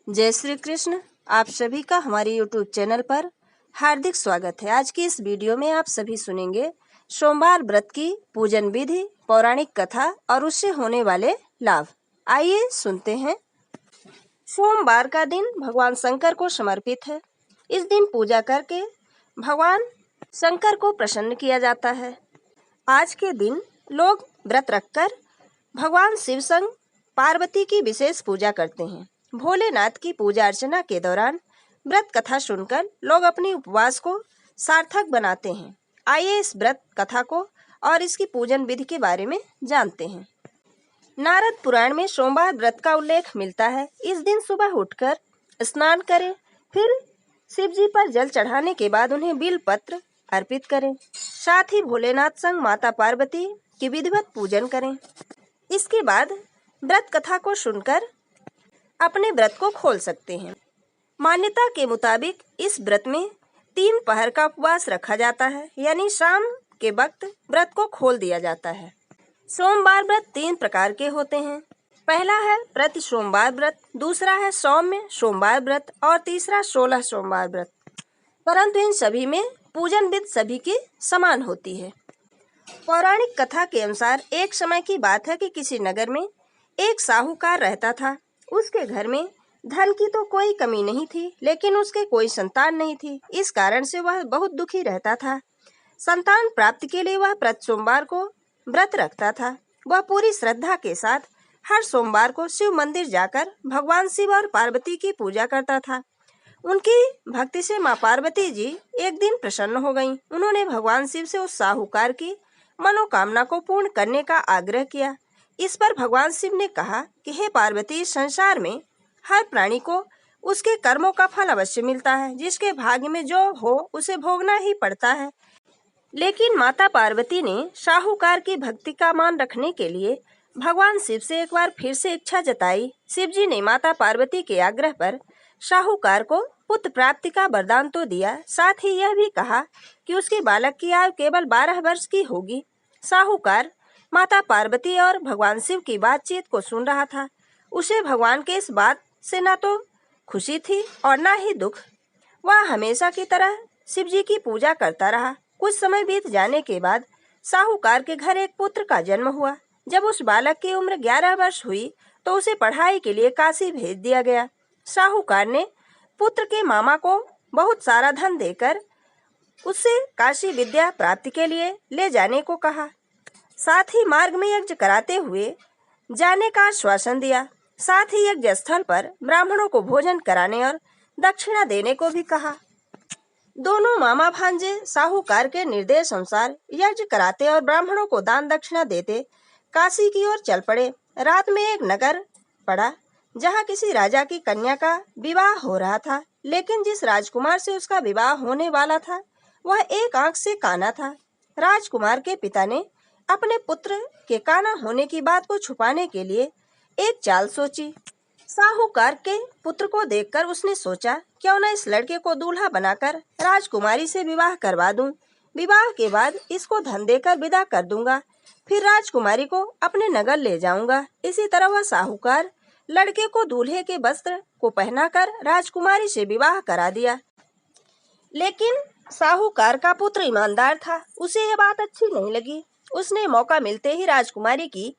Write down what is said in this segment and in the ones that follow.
जय श्री कृष्ण। आप सभी का हमारे YouTube चैनल पर हार्दिक स्वागत है। आज की इस वीडियो में आप सभी सुनेंगे सोमवार व्रत की पूजन विधि, पौराणिक कथा और उससे होने वाले लाभ। आइए सुनते हैं। सोमवार का दिन भगवान शंकर को समर्पित है। इस दिन पूजा करके भगवान शंकर को प्रसन्न किया जाता है। आज के दिन लोग व्रत रखकर भगवान शिव संग पार्वती की विशेष पूजा करते हैं। भोलेनाथ की पूजा अर्चना के दौरान व्रत कथा सुनकर लोग अपनी उपवास को सार्थक बनाते हैं। आइए इस व्रत कथा को और इसकी पूजन विधि के बारे में जानते हैं। नारद पुराण में सोमवार व्रत का उल्लेख मिलता है। इस दिन सुबह उठकर स्नान करें, फिर शिव जी पर जल चढ़ाने के बाद उन्हें बिल पत्र अर्पित करें। साथ ही भोलेनाथ संग माता पार्वती की विधिवत पूजन करें। इसके बाद व्रत कथा को सुनकर अपने व्रत को खोल सकते हैं। मान्यता के मुताबिक इस व्रत में 3 पहर का उपवास रखा जाता है, यानी शाम के वक्त व्रत को खोल दिया जाता है। सोमवार व्रत 3 प्रकार के होते हैं। पहला है प्रति सोमवार व्रत, दूसरा है सौम्य सोमवार व्रत और तीसरा 16 सोमवार व्रत। परंतु इन सभी में पूजन विधि सभी की समान होती है। पौराणिक कथा के अनुसार एक समय की बात है कि किसी नगर में एक साहूकार रहता था। उसके घर में धन की तो कोई कमी नहीं थी, लेकिन उसके कोई संतान नहीं थी। इस कारण से वह बहुत दुखी रहता था। संतान प्राप्ति के लिए वह प्रति सोमवार को व्रत रखता था। वह पूरी श्रद्धा के साथ हर सोमवार को शिव मंदिर जाकर भगवान शिव और पार्वती की पूजा करता था। उनकी भक्ति से माँ पार्वती जी एक दिन प्रसन्न हो गईं। उन्होंने भगवान शिव से उस साहूकार की मनोकामना को पूर्ण करने का आग्रह किया। इस पर भगवान शिव ने कहा कि हे पार्वती, संसार में हर प्राणी को उसके कर्मों का फल अवश्य मिलता है। जिसके भाग्य में जो हो उसे भोगना ही पड़ता है। लेकिन माता पार्वती ने साहूकार की भक्ति का मान रखने के लिए भगवान शिव से एक बार फिर से इच्छा जताई। शिव जी ने माता पार्वती के आग्रह पर साहूकार को पुत्र प्राप्ति का वरदान तो दिया, साथ ही यह भी कहा कि उसके बालक की आयु केवल 12 वर्ष की होगी। साहूकार माता पार्वती और भगवान शिव की बातचीत को सुन रहा था। उसे भगवान के इस बात से न तो खुशी थी और न ही दुख। वह हमेशा की तरह शिव जी की पूजा करता रहा। कुछ समय बीत जाने के बाद साहूकार के घर एक पुत्र का जन्म हुआ। जब उस बालक की उम्र 11 वर्ष हुई तो उसे पढ़ाई के लिए काशी भेज दिया गया। साहूकार ने पुत्र के मामा को बहुत सारा धन देकर उससे काशी विद्या प्राप्ति के लिए ले जाने को कहा। साथ ही मार्ग में यज्ञ कराते हुए जाने का आश्वासन दिया। साथ ही यज्ञ स्थल पर ब्राह्मणों को भोजन कराने और दक्षिणा देने को भी कहा। दोनों मामा भांजे साहूकार के निर्देश अनुसार यज्ञ कराते और ब्राह्मणों को दान दक्षिणा देते काशी की ओर चल पड़े। रात में एक नगर पड़ा जहाँ किसी राजा की कन्या का विवाह हो रहा था, लेकिन जिस राजकुमार से उसका विवाह होने वाला था वह एक आंख से काना था। राजकुमार के पिता ने अपने पुत्र के काना होने की बात को छुपाने के लिए एक चाल सोची। साहूकार के पुत्र को देखकर उसने सोचा, क्यों न इस लड़के को दूल्हा बनाकर राजकुमारी से विवाह करवा दूं। विवाह के बाद इसको धन देकर विदा कर दूंगा, फिर राजकुमारी को अपने नगर ले जाऊंगा। इसी तरह वह साहूकार लड़के को दूल्हे के वस्त्र को पहनाकर राजकुमारी से विवाह करा दिया। लेकिन साहूकार का पुत्र ईमानदार था। उसे यह बात अच्छी नहीं लगी। उसने मौका मिलते ही राजकुमारी की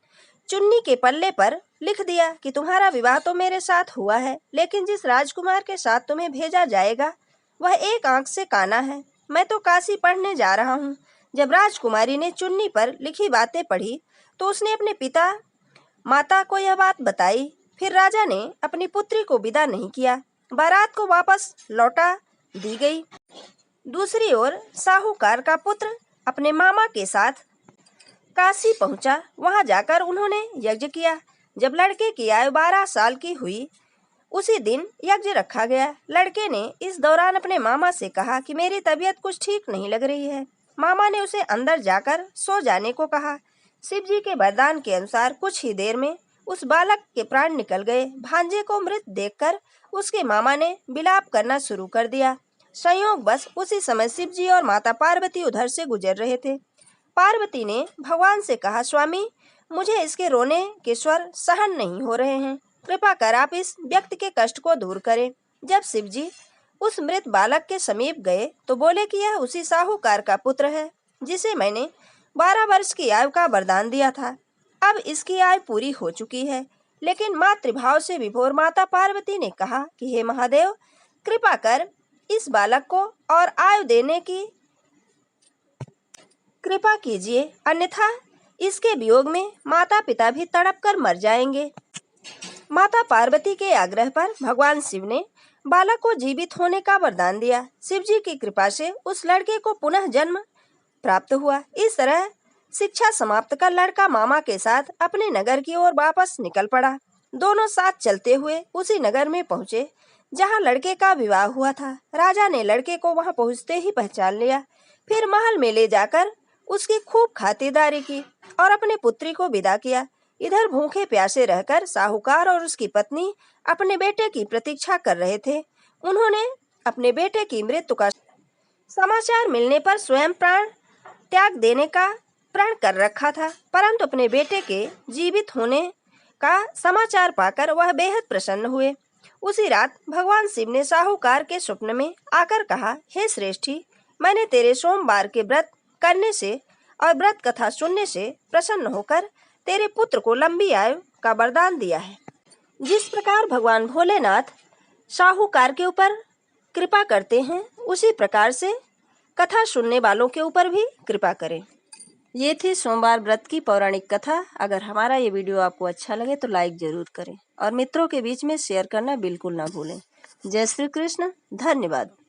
चुन्नी के पल्ले पर लिख दिया कि तुम्हारा विवाह तो मेरे साथ हुआ है, लेकिन जिस राजकुमार के साथ तुम्हें भेजा जाएगा वह एक आंख से काना है। मैं तो काशी पढ़ने जा रहा हूँ। जब राजकुमारी ने चुन्नी पर लिखी बातें पढ़ी तो उसने अपने पिता माता को यह बात बताई। फिर राजा ने अपनी पुत्री को विदा नहीं किया। बारात को वापस लौटा दी गई। दूसरी ओर साहूकार का पुत्र अपने मामा के साथ काशी पहुंचा। वहां जाकर उन्होंने यज्ञ किया। जब लड़के की आयु 12 साल की हुई उसी दिन यज्ञ रखा गया। लड़के ने इस दौरान अपने मामा से कहा कि मेरी तबीयत कुछ ठीक नहीं लग रही है। मामा ने उसे अंदर जाकर सो जाने को कहा। शिव जी के वरदान के अनुसार कुछ ही देर में उस बालक के प्राण निकल गए। भांजे को मृत देखकर उसके मामा ने विलाप करना शुरू कर दिया। संयोगवश उसी समय शिव जी और माता पार्वती उधर से गुजर रहे थे। पार्वती ने भगवान से कहा, स्वामी, मुझे इसके रोने के स्वर सहन नहीं हो रहे हैं। कृपा कर आप इस व्यक्ति के कष्ट को दूर करें। जब शिव जी उस मृत बालक के समीप गए तो बोले कि यह उसी साहूकार का पुत्र है जिसे मैंने 12 वर्ष की आयु का वरदान दिया था। अब इसकी आयु पूरी हो चुकी है। लेकिन मातृभाव से विभोर माता पार्वती ने कहा कि हे महादेव, कृपा कर इस बालक को और आयु देने की कृपा कीजिए, अन्यथा इसके वियोग में माता पिता भी तड़प कर मर जाएंगे। माता पार्वती के आग्रह पर भगवान शिव ने बालक को जीवित होने का वरदान दिया। शिव जी की कृपा से उस लड़के को पुनः जन्म प्राप्त हुआ। इस तरह शिक्षा समाप्त कर लड़का मामा के साथ अपने नगर की ओर वापस निकल पड़ा। दोनों साथ चलते हुए उसी नगर में पहुंचे जहां लड़के का विवाह हुआ था। राजा ने लड़के को वहां पहुंचते ही पहचान लिया। फिर महल में ले जाकर उसकी खूब खातिरदारी की और अपनी पुत्री को विदा किया। इधर भूखे प्यासे रहकर साहूकार और उसकी पत्नी अपने बेटे की प्रतीक्षा कर रहे थे। उन्होंने अपने बेटे की मृत्यु का समाचार मिलने पर स्वयं प्राण त्याग देने का प्रण कर रखा था, परंतु अपने बेटे के जीवित होने का समाचार पाकर वह बेहद प्रसन्न हुए। उसी रात भगवान शिव ने साहूकार के स्वप्न में आकर कहा, हे श्रेष्ठी, मैंने तेरे सोमवार के व्रत करने से और व्रत कथा सुनने से प्रसन्न होकर तेरे पुत्र को लंबी आयु का वरदान दिया है। जिस प्रकार भगवान भोलेनाथ साहूकार के ऊपर कृपा करते हैं, उसी प्रकार से कथा सुनने वालों के ऊपर भी कृपा करें। ये थी सोमवार व्रत की पौराणिक कथा। अगर हमारा ये वीडियो आपको अच्छा लगे तो लाइक जरूर करें और मित्रों के बीच में शेयर करना बिल्कुल ना भूलें। जय श्री कृष्ण। धन्यवाद।